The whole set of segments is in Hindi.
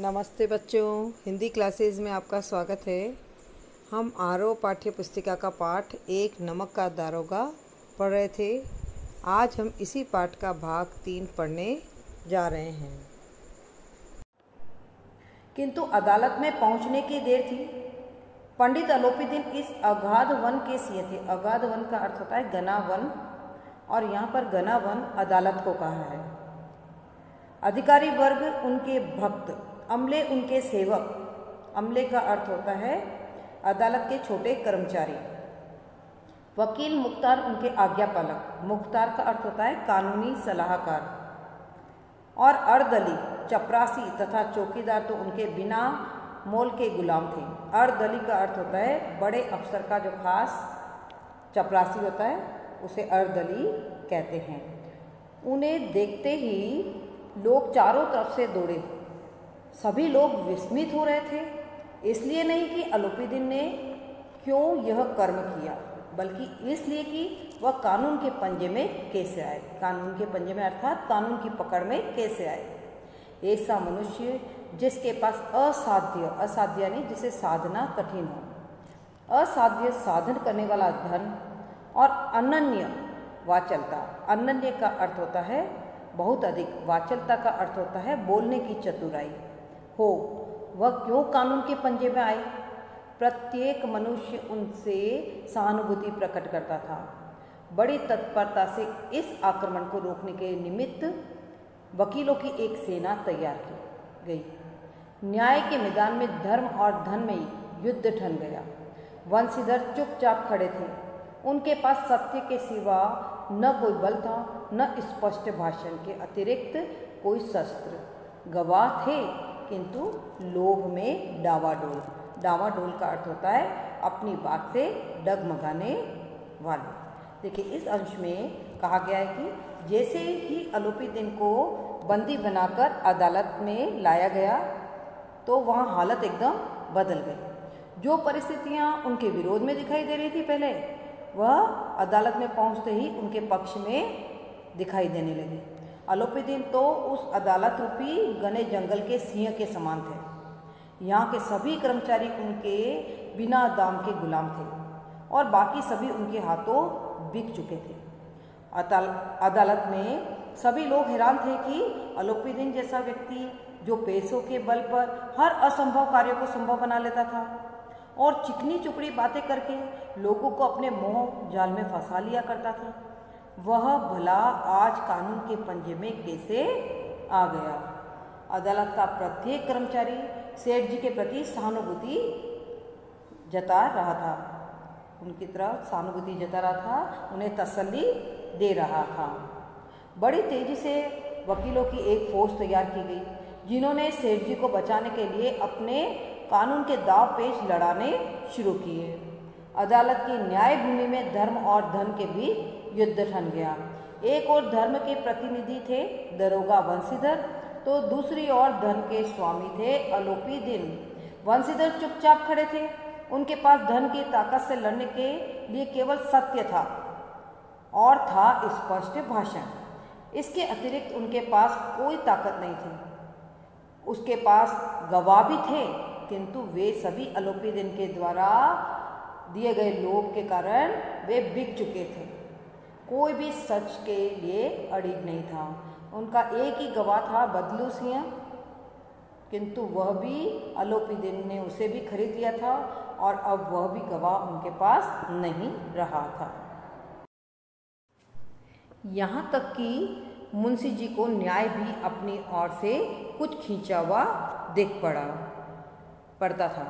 नमस्ते बच्चों, हिंदी क्लासेस में आपका स्वागत है। हम आरओ पाठ्य पुस्तिका का पाठ एक नमक का दारोगा पढ़ रहे थे। आज हम इसी पाठ का भाग 3 पढ़ने जा रहे हैं। किंतु अदालत में पहुंचने की देर थी। पंडित अलोपीदीन इस अगाध वन के सिंह थे। अगाध वन का अर्थ होता है घना वन, और यहाँ पर घना वन अदालत को कहा है। अधिकारी वर्ग उनके भक्त, अमले उनके सेवक। अमले का अर्थ होता है अदालत के छोटे कर्मचारी। वकील मुख्तार उनके आज्ञापालक। मुख्तार का अर्थ होता है कानूनी सलाहकार। और अर्दली, चपरासी तथा चौकीदार तो उनके बिना मोल के गुलाम थे। अर्दली का अर्थ होता है बड़े अफसर का जो खास चपरासी होता है उसे अर्दली कहते हैं। उन्हें देखते ही लोग चारों तरफ से दौड़े। सभी लोग विस्मित हो रहे थे, इसलिए नहीं कि अलोपीदीन ने क्यों यह कर्म किया, बल्कि इसलिए कि वह कानून के पंजे में कैसे आए। कानून के पंजे में अर्थात कानून की पकड़ में कैसे आए। ऐसा मनुष्य जिसके पास असाध्य यानी जिसे साधना कठिन हो, असाध्य साधन करने वाला धन और अनन्य वाचलता। अनन्य का अर्थ होता है बहुत अधिक, वाचलता का अर्थ होता है बोलने की चतुराई हो, वह क्यों कानून के पंजे में आए। प्रत्येक मनुष्य उनसे सहानुभूति प्रकट करता था। बड़ी तत्परता से इस आक्रमण को रोकने के निमित्त वकीलों की एक सेना तैयार की गई। न्याय के मैदान में धर्म और धन में युद्ध ठन गया। वंशीधर चुपचाप खड़े थे। उनके पास सत्य के सिवा न कोई बल था, न स्पष्ट भाषण के अतिरिक्त कोई शस्त्र। गवाह थे किंतु लोभ में डावाडोल। डावाडोल का अर्थ होता है अपनी बात से डगमगाने वाले। देखिए, इस अंश में कहा गया है कि जैसे ही अलोपीदीन को बंदी बनाकर अदालत में लाया गया तो वहाँ हालत एकदम बदल गई। जो परिस्थितियाँ उनके विरोध में दिखाई दे रही थी पहले, वह अदालत में पहुँचते ही उनके पक्ष में दिखाई देने लगी। अलोपीदीन तो उस अदालत रूपी घने जंगल के सिंह के समान थे। यहाँ के सभी कर्मचारी उनके बिना दाम के गुलाम थे और बाकी सभी उनके हाथों बिक चुके थे। अदालत में सभी लोग हैरान थे कि अलोपीदीन जैसा व्यक्ति जो पैसों के बल पर हर असंभव कार्य को संभव बना लेता था और चिकनी चुपड़ी बातें करके लोगों को अपने मोह जाल में फंसा लिया करता था, वह भला आज कानून के पंजे में कैसे आ गया। अदालत का प्रत्येक कर्मचारी सेठ जी के प्रति सहानुभूति जता रहा था, उनकी तरफ सहानुभूति जता रहा था, उन्हें तसल्ली दे रहा था। बड़ी तेजी से वकीलों की एक फौज तैयार की गई, जिन्होंने सेठ जी को बचाने के लिए अपने कानून के दाव पेच लड़ाने शुरू किए। अदालत की न्याय भूमि में धर्म और धन के बीच युद्ध ठन गया। एक और धर्म के प्रतिनिधि थे दरोगा वंशीधर, तो दूसरी ओर धन के स्वामी थे अलोपीदीन। वंशीधर चुपचाप खड़े थे। उनके पास धन की ताकत से लड़ने के लिए केवल सत्य था और था स्पष्ट भाषण। इसके अतिरिक्त उनके पास कोई ताकत नहीं थी। उसके पास गवाह भी थे, किंतु वे सभी अलोपीदीन के द्वारा दिए गए लोभ के कारण वे बिक चुके थे। कोई भी सच के लिए अड़िग नहीं था। उनका एक ही गवाह था बदलू सिंह, किंतु वह भी अलोपीदीन ने उसे भी खरीद लिया था और अब वह भी गवाह उनके पास नहीं रहा था। यहाँ तक कि मुंशी जी को न्याय भी अपनी ओर से कुछ खींचा हुआ दिख पड़ता था।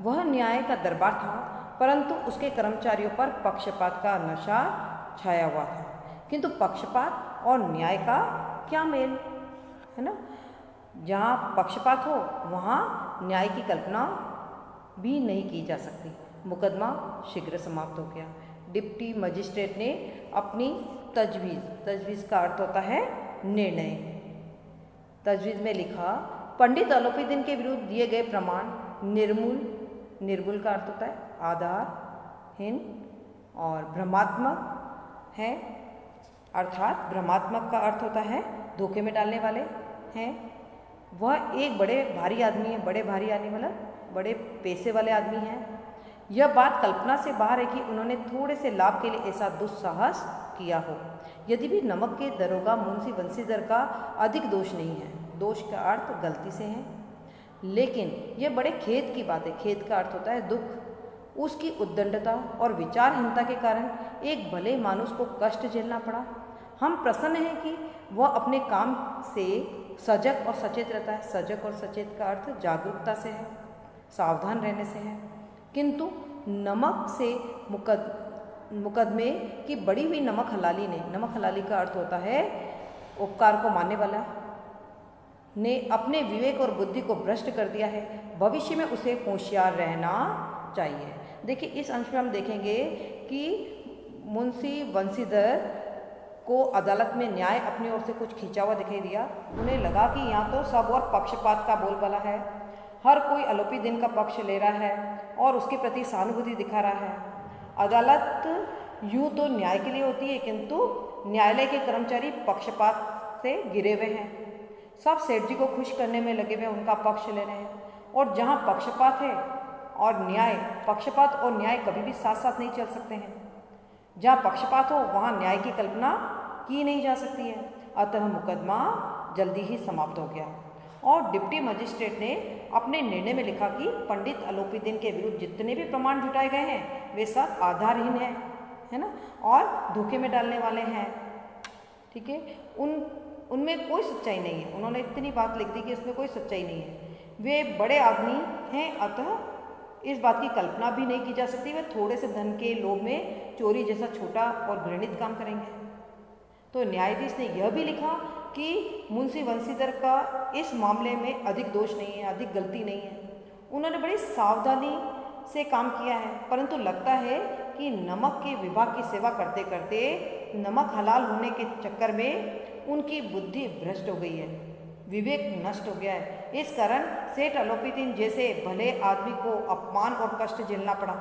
वह न्याय का दरबार था, परंतु उसके कर्मचारियों पर पक्षपात का नशा छाया हुआ था। किंतु पक्षपात और न्याय का क्या मेल, है ना। जहाँ पक्षपात हो वहाँ न्याय की कल्पना भी नहीं की जा सकती। मुकदमा शीघ्र समाप्त हो गया। डिप्टी मजिस्ट्रेट ने अपनी तजवीज़ का अर्थ होता है निर्णय। तजवीज़ में लिखा, पंडित अलोपीदीन के विरुद्ध दिए गए प्रमाण निर्मूल का अर्थ होता है आधारहीन और भ्रमात्मक है, अर्थात भ्रमात्मक का अर्थ होता है धोखे में डालने वाले हैं। वह एक बड़े भारी आदमी है। बड़े भारी आदमी मतलब बड़े पैसे वाले आदमी हैं। यह बात कल्पना से बाहर है कि उन्होंने थोड़े से लाभ के लिए ऐसा दुस्साहस किया हो। यदि भी नमक के दरोगा मुंशी बंसीधर का अधिक दोष नहीं है, दोष का अर्थ गलती से है, लेकिन यह बड़े खेद की बात है। खेद का अर्थ होता है दुख। उसकी उद्दंडता और विचारहीनता के कारण एक भले मानुष को कष्ट झेलना पड़ा। हम प्रसन्न हैं कि वह अपने काम से सजग और सचेत रहता है। सजग और सचेत का अर्थ जागरूकता से है, सावधान रहने से है। किंतु नमक से मुकदमे की बड़ी हुई नमक हलाली ने, नमक हलाली का अर्थ होता है उपकार को मानने वाला, ने अपने विवेक और बुद्धि को भ्रष्ट कर दिया है। भविष्य में उसे होशियार रहना चाहिए। देखिए इस अंश में हम देखेंगे कि मुंशी बंसीधर को अदालत में न्याय अपनी ओर से कुछ खींचा हुआ दिखाई दिया। उन्हें लगा कि यहाँ तो सब और पक्षपात का बोलबाला है, हर कोई आरोपी दिन का पक्ष ले रहा है और उसके प्रति सहानुभूति दिखा रहा है। अदालत यूँ तो न्याय के लिए होती है, किंतु न्यायालय के कर्मचारी पक्षपात से घिरे हुए हैं। सब सेठ जी को खुश करने में लगे हुए, उनका पक्ष ले रहे हैं। और जहाँ पक्षपात है और न्याय, पक्षपात और न्याय कभी भी साथ साथ नहीं चल सकते हैं। जहाँ पक्षपात हो वहाँ न्याय की कल्पना की नहीं जा सकती है। अतः मुकदमा जल्दी ही समाप्त हो गया और डिप्टी मजिस्ट्रेट ने अपने निर्णय में लिखा कि पंडित अलोपीदीन के विरुद्ध जितने भी प्रमाण जुटाए गए हैं वे सब आधारहीन हैं, है ना, और धोखे में डालने वाले हैं। ठीक है, उनमें कोई सच्चाई नहीं है। उन्होंने इतनी बात लिख दी कि इसमें कोई सच्चाई नहीं है। वे बड़े आदमी हैं, अतः इस बात की कल्पना भी नहीं की जा सकती वे थोड़े से धन के लोभ में चोरी जैसा छोटा और घृणित काम करेंगे। तो न्यायाधीश ने यह भी लिखा कि मुंशी बंसीधर का इस मामले में अधिक दोष नहीं है, अधिक गलती नहीं है। उन्होंने बड़ी सावधानी से काम किया है, परंतु लगता है कि नमक के विभाग की सेवा करते करते नमक हलाल होने के चक्कर में उनकी बुद्धि भ्रष्ट हो गई है, विवेक नष्ट हो गया है। इस कारण सेठ अलोपीदीन जैसे भले आदमी को अपमान और कष्ट झेलना पड़ा।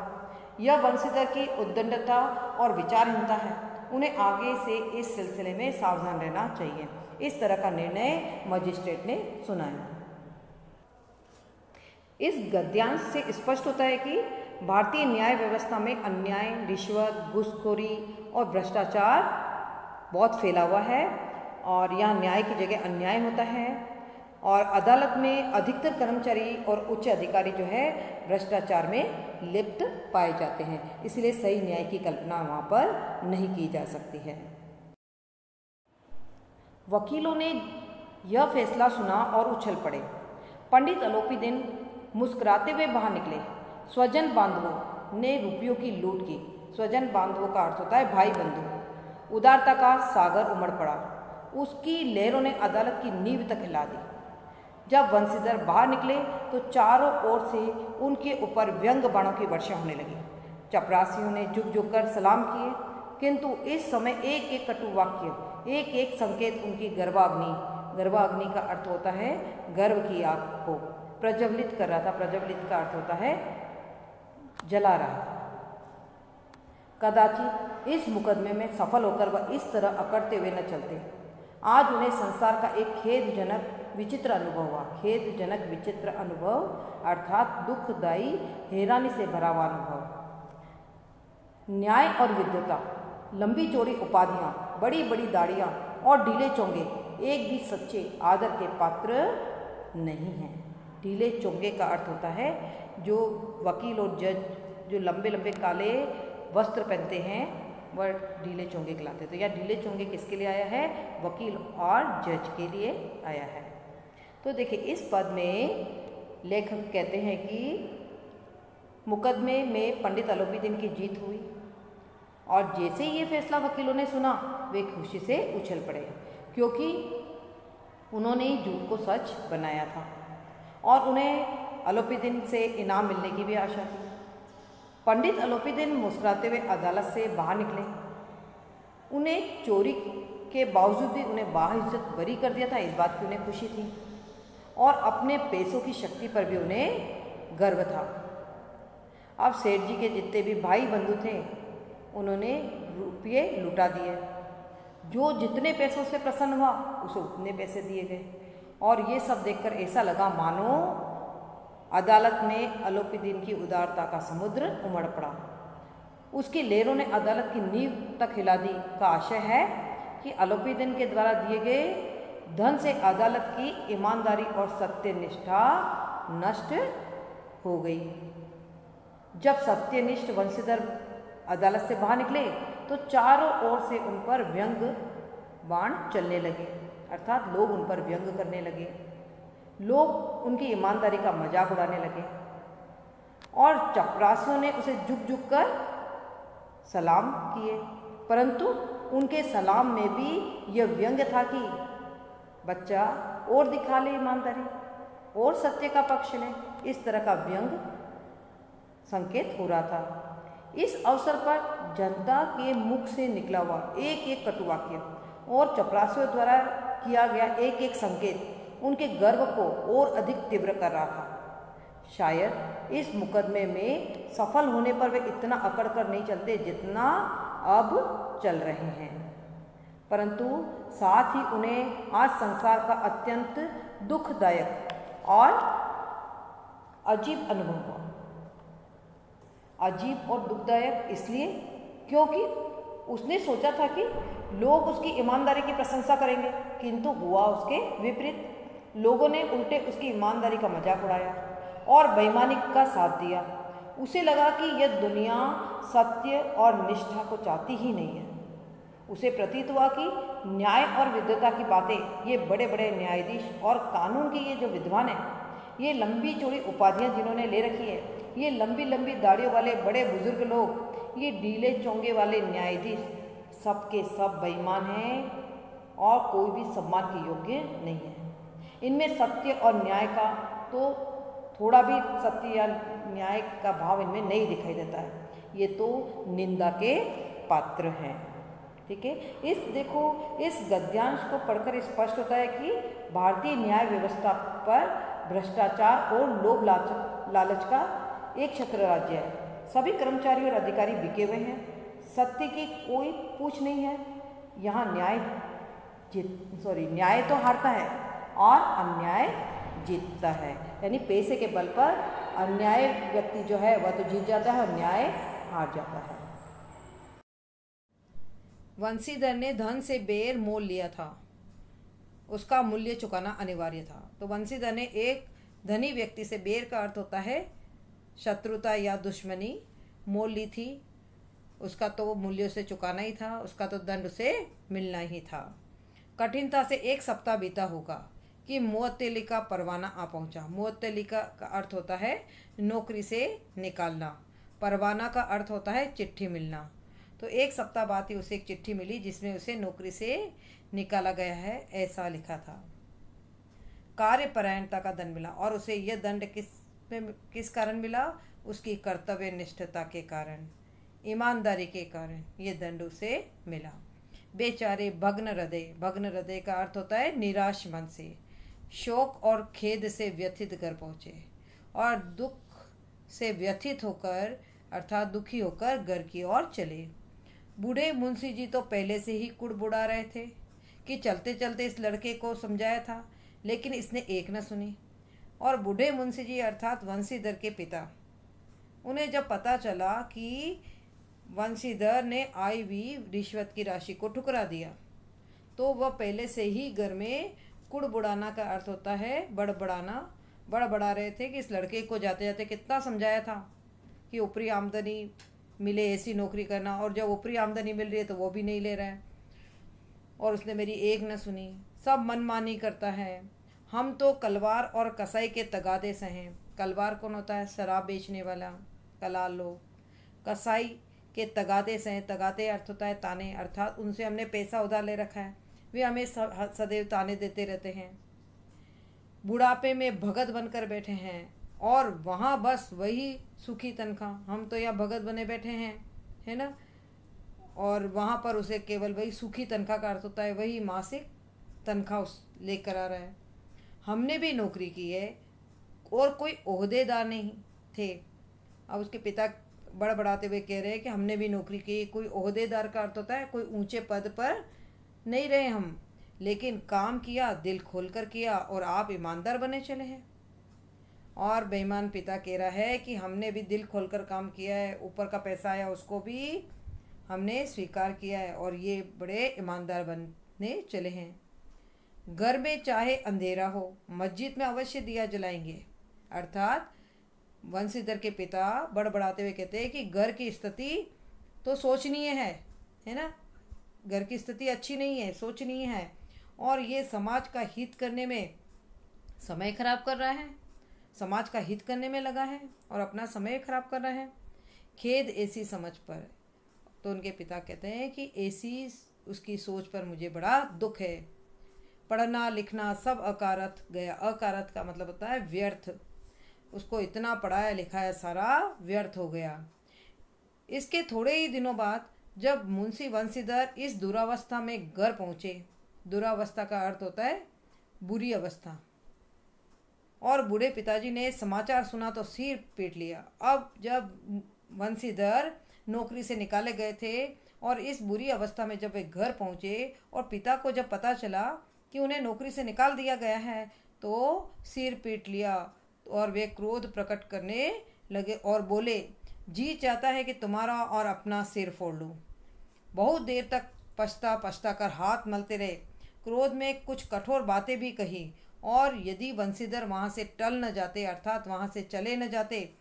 यह बंसीधर की उद्दंडता और विचारहीनता है। उन्हें आगे से इस सिलसिले में सावधान रहना चाहिए। इस तरह का निर्णय मजिस्ट्रेट ने सुनाया। इस गद्यांश से स्पष्ट होता है कि भारतीय न्याय व्यवस्था में अन्याय, रिश्वत, घूसखोरी और भ्रष्टाचार बहुत फैला हुआ है और यहाँ न्याय की जगह अन्याय होता है और अदालत में अधिकतर कर्मचारी और उच्च अधिकारी जो है भ्रष्टाचार में लिप्त पाए जाते हैं। इसलिए सही न्याय की कल्पना वहाँ पर नहीं की जा सकती है। वकीलों ने यह फैसला सुना और उछल पड़े। पंडित अलोपीदीन मुस्कुराते हुए बाहर निकले। स्वजन बांधवों ने रुपयों की लूट की। स्वजन बांधवों का अर्थ होता है भाई बंधु। उदारता का सागर उमड़ पड़ा। उसकी लहरों ने अदालत की नींव तक हिला दी। जब बंसीधर बाहर निकले तो चारों ओर से उनके ऊपर व्यंग बाणों की वर्षा होने लगी। चपरासियों ने झुक झुक कर सलाम किए, किंतु इस समय एक एक कटु वाक्य, एक एक संकेत उनकी गर्भाग्नि का अर्थ होता है गर्व की आग को प्रज्वलित कर रहा था। प्रज्वलित का अर्थ होता है जला रहा था। कदाचित इस मुकदमे में सफल होकर वह इस तरह अकड़ते हुए न चलते। आज उन्हें संसार का एक खेदजनक विचित्र अनुभव हुआ। खेदजनक विचित्र अनुभव अर्थात दुखदायी हैरानी से भरा हुआ अनुभव। न्याय और विद्वता, लंबी चौड़ी उपाधियाँ, बड़ी बड़ी दाढ़ियाँ और ढीले चोंगे एक भी सच्चे आदर के पात्र नहीं हैं। ढीले चोंगे का अर्थ होता है जो वकील और जज जो लंबे लंबे काले वस्त्र पहनते हैं वह ढीले चोंगे कहलाते हैं। तो यह ढीले चोंगे किसके लिए आया है? वकील और जज के लिए आया है। तो देखिए इस पद में लेखक कहते हैं कि मुकदमे में पंडित अलोपीदीन की जीत हुई और जैसे ही ये फैसला वकीलों ने सुना वे खुशी से उछल पड़े, क्योंकि उन्होंने झूठ को सच बनाया था और उन्हें अलोपीदीन से इनाम मिलने की भी आशा थी। पंडित अलोपीदीन मुस्कुराते हुए अदालत से बाहर निकले। उन्हें चोरी के बावजूद भी उन्हें बाइज्जत बरी कर दिया था, इस बात की उन्हें खुशी थी और अपने पैसों की शक्ति पर भी उन्हें गर्व था। अब सेठ जी के जितने भी भाई बंधु थे उन्होंने रुपये लुटा दिए। जो जितने पैसों से प्रसन्न हुआ उसे उतने पैसे दिए गए और ये सब देखकर ऐसा लगा मानो अदालत में अलोपीदीन की उदारता का समुद्र उमड़ पड़ा। उसकी लहरों ने अदालत की नींव तक हिला दी। का आशय है कि अलोपीदीन के द्वारा दिए गए धन से अदालत की ईमानदारी और सत्यनिष्ठा नष्ट हो गई। जब सत्यनिष्ठ वंशीधर अदालत से बाहर निकले तो चारों ओर से उन पर व्यंग बाण चलने लगे, अर्थात लोग उन पर व्यंग करने लगे, लोग उनकी ईमानदारी का मजाक उड़ाने लगे और चपरासियों ने उसे झुक झुक कर सलाम किए। परंतु उनके सलाम में भी यह व्यंग था कि बच्चा और दिखा ले ईमानदारी और सत्य का पक्ष ले, इस तरह का व्यंग संकेत हो रहा था। इस अवसर पर जनता के मुख से निकला हुआ एक एक कटुवाक्य और चपरासियों द्वारा किया गया एक एक संकेत उनके गर्व को और अधिक तीव्र कर रहा था। शायद इस मुकदमे में सफल होने पर वे इतना अकड़ कर नहीं चलते जितना अब चल रहे हैं, परंतु साथ ही उन्हें आज संसार का अत्यंत दुखदायक और अजीब अनुभव हुआ। अजीब और दुखदायक इसलिए क्योंकि उसने सोचा था कि लोग उसकी ईमानदारी की प्रशंसा करेंगे, किंतु हुआ उसके विपरीत। लोगों ने उल्टे उसकी ईमानदारी का मजाक उड़ाया और बेईमानी का साथ दिया। उसे लगा कि यह दुनिया सत्य और निष्ठा को चाहती ही नहीं है। उसे प्रतीत हुआ कि न्याय और विद्वता की बातें ये बड़े बड़े न्यायाधीश और कानून के ये जो विद्वान हैं, ये लंबी चौड़ी उपाधियां जिन्होंने ले रखी है, ये लंबी लंबी दाढ़ियों वाले बड़े बुजुर्ग लोग, ये ढीले चोंगे वाले न्यायाधीश, सब के सब बेईमान हैं और कोई भी सम्मान के योग्य नहीं है। इनमें सत्य और न्याय का तो थोड़ा भी सत्य या न्याय का भाव इनमें नहीं दिखाई देता है। ये तो निंदा के पात्र हैं। ठीक है, इस गद्यांश को पढ़कर स्पष्ट होता है कि भारतीय न्याय व्यवस्था पर भ्रष्टाचार और लोभ लालच का एक छत्र राज्य है। सभी कर्मचारी और अधिकारी बिके हुए हैं, सत्य की कोई पूछ नहीं है। यहाँ न्याय तो हारता है और अन्याय जीतता है, यानी पैसे के बल पर अन्याय व्यक्ति जो है वह तो जीत जाता है और न्याय हार जाता है। वंशीधर ने धन से बेर मोल लिया था, उसका मूल्य चुकाना अनिवार्य था। तो वंशीधर ने एक धनी व्यक्ति से, बेर का अर्थ होता है शत्रुता या दुश्मनी, मोल ली थी, उसका तो मूल्य उसे चुकाना ही था, उसका तो दंड उसे मिलना ही था। कठिनता से 1 सप्ताह बीता होगा कि मुअत्तली का परवाना आ पहुंचा। मुअत्तली का अर्थ होता है नौकरी से निकालना, परवाना का अर्थ होता है चिट्ठी मिलना। तो 1 सप्ताह बाद ही उसे एक चिट्ठी मिली जिसमें उसे नौकरी से निकाला गया है ऐसा लिखा था। कार्यपरायणता का दंड मिला और उसे यह दंड किस कारण मिला? उसकी कर्तव्य निष्ठता के कारण, ईमानदारी के कारण ये दंड उसे मिला। बेचारे भग्न हृदय का अर्थ होता है निराश मन से, शोक और खेद से व्यथित घर पहुँचे और दुख से व्यथित होकर अर्थात दुखी होकर घर की ओर चले। बूढ़े मुंशी जी तो पहले से ही कुड़बुड़ा रहे थे कि चलते चलते इस लड़के को समझाया था, लेकिन इसने एक न सुनी। और बूढ़े मुंशी जी अर्थात वंशीधर के पिता, उन्हें जब पता चला कि वंशीधर ने आई हुई रिश्वत की राशि को ठुकरा दिया, तो वह पहले से ही घर में कुड़बुड़ाना का अर्थ होता है बड़बड़ाना, बड़बड़ा रहे थे कि इस लड़के को जाते जाते कितना समझाया था कि ऊपरी आमदनी मिले ऐसी नौकरी करना, और जब ऊपरी आमदनी मिल रही है तो वो भी नहीं ले रहा है और उसने मेरी एक न सुनी, सब मनमानी करता है। हम तो कलवार और कसाई के तगादे से हैं। कलवार कौन होता है? शराब बेचने वाला, कलाल लोग। कसाई के तगादे से हैं, तगादे अर्थ होता है ताने, अर्थात उनसे हमने पैसा उधार ले रखा है, वे हमें सदैव ताने देते रहते हैं। बुढ़ापे में भगत बनकर बैठे हैं और वहाँ बस वही सुखी तनख्वाह, हम तो यहाँ भगत बने बैठे हैं, है ना, और वहाँ पर उसे केवल वही सुखी तनख्वाह का अर्थ होता है वही मासिक तनख्वाह लेकर आ रहा है। हमने भी नौकरी की है और कोई ओहदेदार नहीं थे। अब उसके पिता बड़बड़ाते हुए कह रहे हैं कि हमने भी नौकरी की, कोई ओहदेदार का अर्थ होता है कोई ऊंचे पद पर नहीं रहे हम, लेकिन काम किया, दिल खोलकर किया और आप ईमानदार बने चले हैं। और बेईमान पिता कह रहा है कि हमने भी दिल खोलकर काम किया है, ऊपर का पैसा आया उसको भी हमने स्वीकार किया है और ये बड़े ईमानदार बनने चले हैं। घर में चाहे अंधेरा हो, मस्जिद में अवश्य दिया जलाएंगे। अर्थात वंशीधर के पिता बड़बड़ाते हुए कहते हैं कि घर की स्थिति तो सोचनीय है ना, घर की स्थिति अच्छी नहीं है, सोचनीय है, और ये समाज का हित करने में समय खराब कर रहा है, समाज का हित करने में लगा है और अपना समय खराब कर रहा है। खेद ऐसी समझ पर। तो उनके पिता कहते हैं कि ऐसी उसकी सोच पर मुझे बड़ा दुख है। पढ़ना लिखना सब अकारथ गया। अकारथ का मतलब होता है व्यर्थ। उसको इतना पढ़ाया लिखाया सारा व्यर्थ हो गया। इसके थोड़े ही दिनों बाद जब मुंशी वंशीधर इस दुरावस्था में घर पहुँचे, दुरावस्था का अर्थ होता है बुरी अवस्था, और बूढ़े पिताजी ने समाचार सुना तो सिर पीट लिया। अब जब वंशीधर नौकरी से निकाले गए थे और इस बुरी अवस्था में जब वे घर पहुँचे और पिता को जब पता चला कि उन्हें नौकरी से निकाल दिया गया है तो सिर पीट लिया और वे क्रोध प्रकट करने लगे और बोले, जी चाहता है कि तुम्हारा और अपना सिर फोड़ लूँ। बहुत देर तक पछता कर हाथ मलते रहे। क्रोध में कुछ कठोर बातें भी कही, और यदि वंशीधर वहाँ से टल न जाते, अर्थात वहाँ से चले न जाते,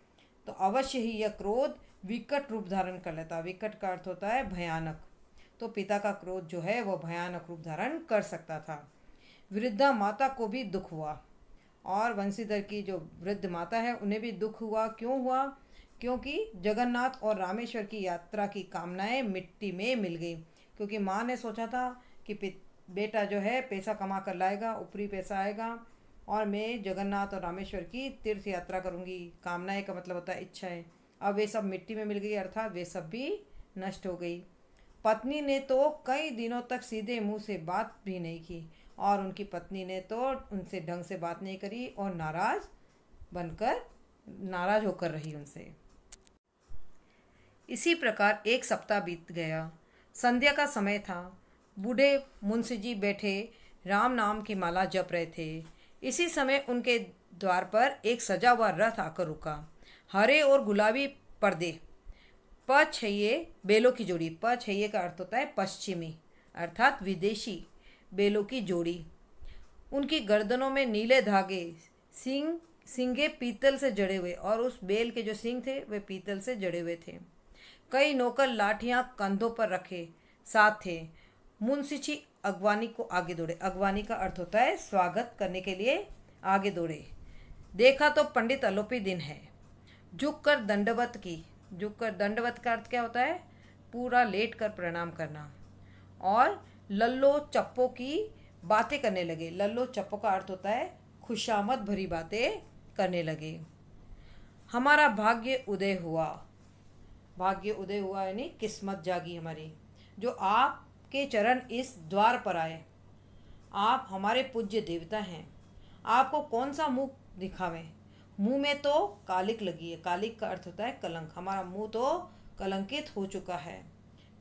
तो अवश्य ही यह क्रोध विकट रूप धारण कर लेता। विकट का अर्थ होता है भयानक। तो पिता का क्रोध जो है वह भयानक रूप धारण कर सकता था। वृद्धा माता को भी दुख हुआ, और वंशीधर की जो वृद्ध माता है उन्हें भी दुख हुआ। क्यों हुआ? क्योंकि जगन्नाथ और रामेश्वर की यात्रा की कामनाएं मिट्टी में मिल गई। क्योंकि माँ ने सोचा था कि बेटा जो है पैसा कमा कर लाएगा, ऊपरी पैसा आएगा और मैं जगन्नाथ और रामेश्वर की तीर्थ यात्रा करूँगी। कामनाएं का मतलब होता है इच्छाएं। अब वे सब मिट्टी में मिल गई, अर्थात वे सब भी नष्ट हो गई। पत्नी ने तो कई दिनों तक सीधे मुंह से बात भी नहीं की, और उनकी पत्नी ने तो उनसे ढंग से बात नहीं करी और नाराज होकर रही उनसे। इसी प्रकार एक सप्ताह बीत गया। संध्या का समय था। बूढ़े मुंशी जी बैठे राम नाम की माला जप रहे थे। इसी समय उनके द्वार पर एक सजा हुआ रथ आकर रुका। हरे और गुलाबी पर्दे, पछइये बेलों की जोड़ी। पछइये का अर्थ होता है पश्चिमी, अर्थात विदेशी बेलों की जोड़ी। उनकी गर्दनों में नीले धागे, सींगे पीतल से जड़े हुए, और उस बेल के जो सींग थे वे पीतल से जड़े हुए थे। कई नौकर लाठियां कंधों पर रखे साथ थे। मुंशी जी अगवानी को आगे दौड़े। अगवानी का अर्थ होता है स्वागत करने के लिए आगे दौड़े। देखा तो पंडित अलोपीदीन है। झुककर दंडवत की। झुककर दंडवत का अर्थ क्या होता है? पूरा लेट कर प्रणाम करना। और लल्लो चप्पो की बातें करने लगे। लल्लो चप्पो का अर्थ होता है खुशामद भरी बातें करने लगे। हमारा भाग्य उदय हुआ। भाग्य उदय हुआ यानी किस्मत जागी हमारी, जो आपके चरण इस द्वार पर आए। आप हमारे पूज्य देवता हैं। आपको कौन सा मुंह दिखावें? मुंह में तो कालिक लगी है। कालिक का अर्थ होता है कलंक। हमारा मुंह तो कलंकित हो चुका है,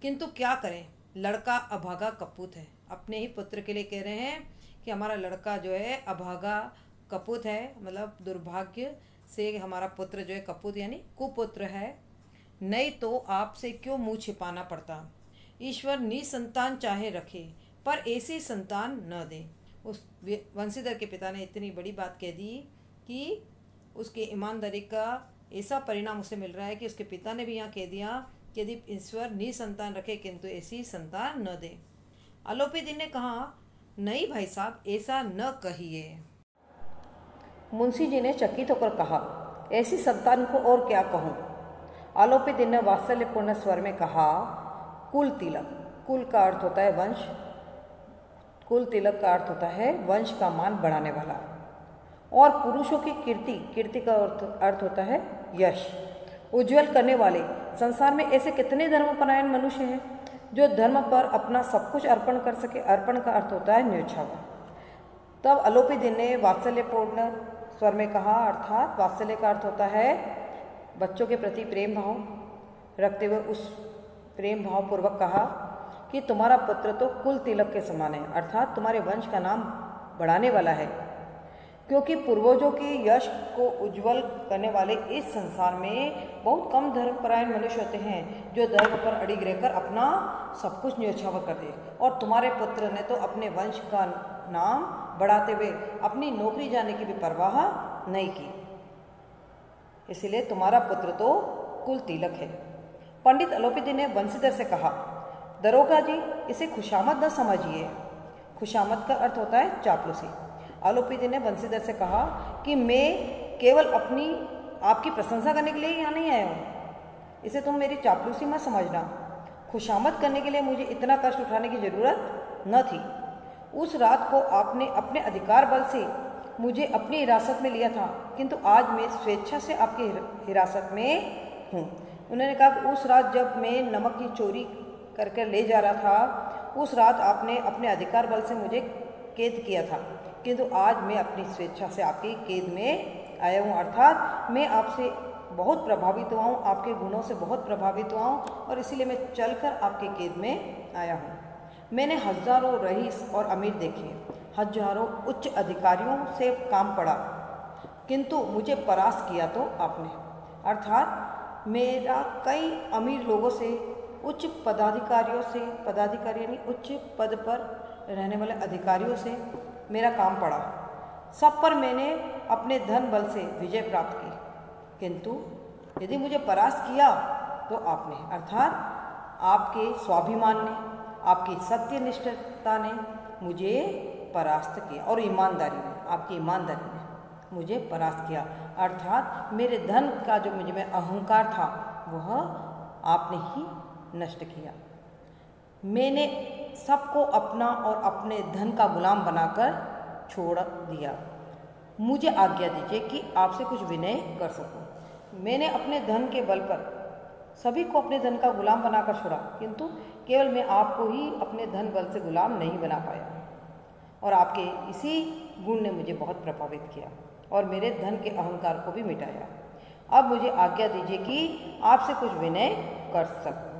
किंतु क्या करें, लड़का अभागा कपूत है। अपने ही पुत्र के लिए कह रहे हैं कि हमारा लड़का जो है अभागा कपूत है, मतलब दुर्भाग्य से हमारा पुत्र जो है कपूत यानी कुपुत्र है। नहीं तो आपसे क्यों मुंह छिपाना पड़ता। ईश्वर निसंतान चाहे रखे, पर ऐसी संतान न दे। उस वंशीधर के पिता ने इतनी बड़ी बात कह दी कि उसके ईमानदारी का ऐसा परिणाम उसे मिल रहा है कि उसके पिता ने भी यहाँ कह दिया कि यदि ईश्वर निसंतान रखे किंतु ऐसी संतान न दे। अलोपीदीन ने कहा, नहीं भाई साहब, ऐसा न कहिए। मुंशी जी ने चकित होकर कहा, ऐसी संतान को और क्या कहूँ। अलोपीदीन ने वात्सल्यपूर्ण स्वर में कहा, कुल तिलक। कुल का अर्थ होता है वंश। कुल तिलक का अर्थ होता है वंश का मान बढ़ाने वाला। और पुरुषों की कीर्ति, कीर्ति का अर्थ होता है यश, उज्जवल करने वाले। संसार में ऐसे कितने धर्मपरायण मनुष्य हैं जो धर्म पर अपना सब कुछ अर्पण कर सके। अर्पण का अर्थ होता है न्योछावर। तब अलोपीदीन ने वात्सल्यपूर्ण स्वर में कहा, अर्थात वात्सल्य का अर्थ होता है बच्चों के प्रति प्रेम भाव रखते हुए उस प्रेम भाव पूर्वक कहा कि तुम्हारा पुत्र तो कुल तिलक के समान है, अर्थात तुम्हारे वंश का नाम बढ़ाने वाला है, क्योंकि पूर्वजों के यश को उज्जवल करने वाले इस संसार में बहुत कम धर्मपरायण मनुष्य होते हैं जो धर्म पर अड़िग रहकर अपना सब कुछ न्योछावर कर दे। और तुम्हारे पुत्र ने तो अपने वंश का नाम बढ़ाते हुए अपनी नौकरी जाने की भी परवाह नहीं की, इसलिए तुम्हारा पुत्र तो कुल तिलक है। पंडित अलोपीदी ने बंसीधर से कहा, दरोगा जी, इसे खुशामद न समझिए। खुशामद का अर्थ होता है चापलूसी। अलोपीदी ने बंसीधर से कहा कि मैं केवल आपकी प्रशंसा करने के लिए यहाँ नहीं आया हूँ, इसे तुम मेरी चापलूसी मत समझना। खुशामद करने के लिए मुझे इतना कष्ट उठाने की जरूरत न थी। उस रात को आपने अपने अधिकार बल से मुझे अपनी हिरासत में लिया था, किंतु आज मैं स्वेच्छा से आपकी हिरासत में हूँ। उन्होंने कहा कि उस रात जब मैं नमक की चोरी करके ले जा रहा था, उस रात आपने अपने अधिकार बल से मुझे कैद किया था, किंतु आज मैं अपनी स्वेच्छा से आपकी कैद में आया हूँ, अर्थात मैं आपसे बहुत प्रभावित हुआ हूँ, आपके गुणों से बहुत प्रभावित हुआ हूँ और इसीलिए मैं चलकर आपके कैद में आया हूँ। मैंने हजारों रईस और अमीर देखे, हजारों उच्च अधिकारियों से काम पड़ा, किंतु मुझे परास्त किया तो आपने, अर्थात मेरा कई अमीर लोगों से, उच्च पदाधिकारियों से, पदाधिकारी यानी उच्च पद पर रहने वाले अधिकारियों से मेरा काम पड़ा। सब पर मैंने अपने धन बल से विजय प्राप्त की, किंतु यदि मुझे परास्त किया तो आपने, अर्थात आपके स्वाभिमान ने, आपकी सत्यनिष्ठता ने मुझे परास्त किया और ईमानदारी ने, आपकी ईमानदारी ने मुझे परास्त किया, अर्थात मेरे धन का जो मुझ में अहंकार था वह आपने ही नष्ट किया। मैंने सबको अपना और अपने धन का गुलाम बनाकर छोड़ दिया। मुझे आज्ञा दीजिए कि आपसे कुछ विनय कर सकूं। मैंने अपने धन के बल पर सभी को अपने धन का गुलाम बनाकर छोड़ा, किंतु केवल मैं आपको ही अपने धन बल से गुलाम नहीं बना पाया, और आपके इसी गुण ने मुझे बहुत प्रभावित किया और मेरे धन के अहंकार को भी मिटाया। अब मुझे आज्ञा दीजिए कि आपसे कुछ विनय कर सकूं।